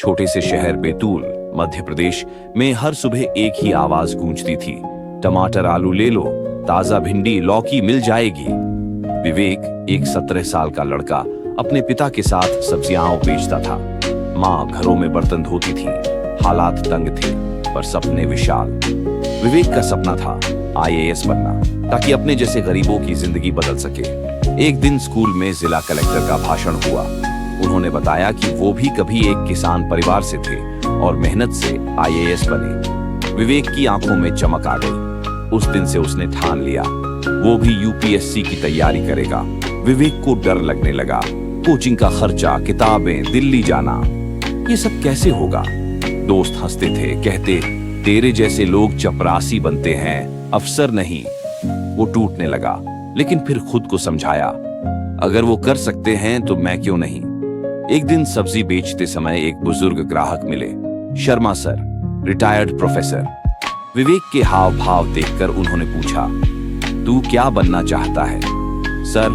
छोटे से शहर बैतूल, मध्य प्रदेश में हर सुबह एक ही आवाज गूंजती थी, टमाटर आलू ले लो, ताजा भिंडी लौकी मिल जाएगी। विवेक, एक 17 साल का लड़का, अपने पिता के साथ सब्जियां बेचता था। माँ घरों में बर्तन धोती थी। हालात तंग थे पर सपने विशाल। विवेक का सपना था IAS बनना, ताकि अपने जैसे गरीबों की जिंदगी बदल सके। एक दिन स्कूल में जिला कलेक्टर का भाषण हुआ। उन्होंने बताया कि वो भी कभी एक किसान परिवार से थे और मेहनत से IAS बने। विवेक की आंखों में चमक आ गई। उस दिन से उसने ठान लिया वो भी UPSC की तैयारी करेगा। विवेक को डर लगने लगा। कोचिंग का खर्चा, किताबें, दिल्ली जाना, ये सब कैसे होगा? दोस्त हंसते थे, कहते तेरे जैसे लोग चपरासी बनते हैं, अफसर नहीं। वो टूटने लगा, लेकिन फिर खुद को समझाया, अगर वो कर सकते हैं तो मैं क्यों नहीं। एक दिन सब्जी बेचते समय एक बुजुर्ग ग्राहक मिले, शर्मा सर, रिटायर्ड प्रोफेसर। विवेक के हाव भाव देखकर उन्होंने पूछा, तू क्या बनना चाहता है? सर,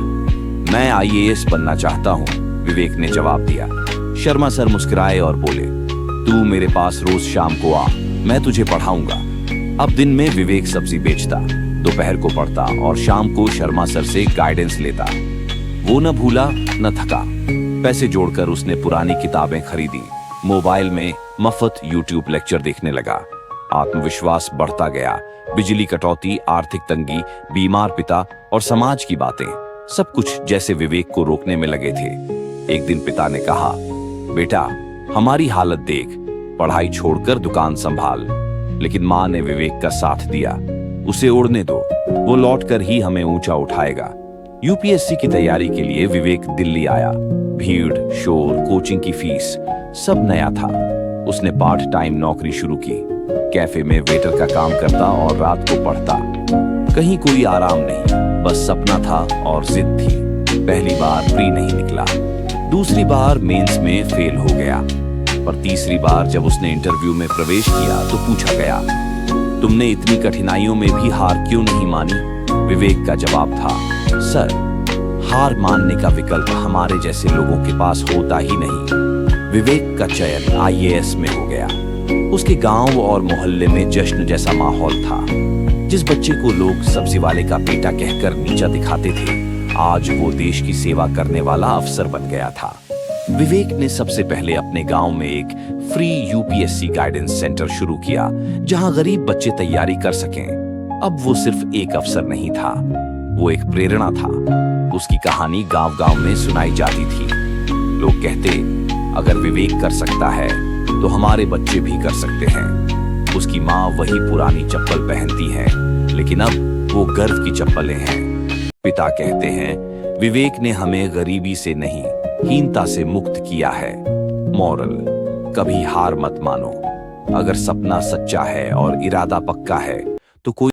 मैं IAS बनना चाहता हूं, विवेक ने जवाब दिया। शर्मा सर मुस्कुराए और बोले, तू मेरे पास रोज शाम को आ, मैं तुझे पढ़ाऊंगा। अब दिन में विवेक सब्जी बेचता, दोपहर को पढ़ता और शाम को शर्मा सर से गाइडेंस लेता। वो न भूला न थका। पैसे जोड़कर उसने पुरानी किताबें खरीदी, मोबाइल में मुफ्त YouTube लेक्चर देखने लगा। आत्मविश्वास बढ़ता गया। बिजली कटौती, आर्थिक तंगी, बीमार पिता और समाज की बातें, सब कुछ जैसे विवेक को रोकने में लगे थे। एक दिन पिता ने कहा, बेटा, हमारी हालत देख, पढ़ाई छोड़कर दुकान संभाल। लेकिन माँ ने विवेक का साथ दिया। उसे उड़ने दो, वो लौटकर ही हमें ऊंचा उठाएगा। UPSC की तैयारी के लिए विवेक दिल्ली आया। भीड़, शोर, कोचिंग की फीस, सब नया था। उसने पार्ट टाइम नौकरी शुरू की। कैफे में वेटर का काम करता और रात को पढ़ता। कहीं कोई आराम नहीं, बस सपना था और जिद थी। पहली बार प्री नहीं निकला, दूसरी बार मेंस में फेल हो गया, पर तीसरी बार जब उसने इंटरव्यू में प्रवेश किया तो पूछा गया, तुमने इतनी कठिनाइयों में भी हार क्यों नहीं मानी? विवेक का जवाब था, सर, हार मानने का विकल्प हमारे जैसे लोगों के पास होता ही नहीं। विवेक का चयन IAS में हो गया। उसके गांव और मोहल्ले में जश्न जैसा माहौल था। जिस बच्चे को लोग सब्जी वाले का बेटा कहकर नीचा दिखाते थे, आज वो देश की सेवा करने वाला अफसर बन गया था। विवेक ने सबसे पहले अपने गांव में एक फ्री UPSC गाइडेंस सेंटर शुरू किया, जहां गरीब बच्चे तैयारी कर सकें। अब वो सिर्फ एक अफसर नहीं था, वो एक प्रेरणा था। उसकी कहानी गांव-गांव में सुनाई जाती थी। लोग कहते, अगर विवेक कर सकता है तो हमारे बच्चे भी कर सकते हैं। उसकी माँ वही पुरानी चप्पल पहनती है, लेकिन अब वो गर्व की चप्पलें हैं। पिता कहते हैं, विवेक ने हमें गरीबी से नहीं, हीनता से मुक्त किया है। मॉरल, कभी हार मत मानो। अगर सपना सच्चा है और इरादा पक्का है तो कोई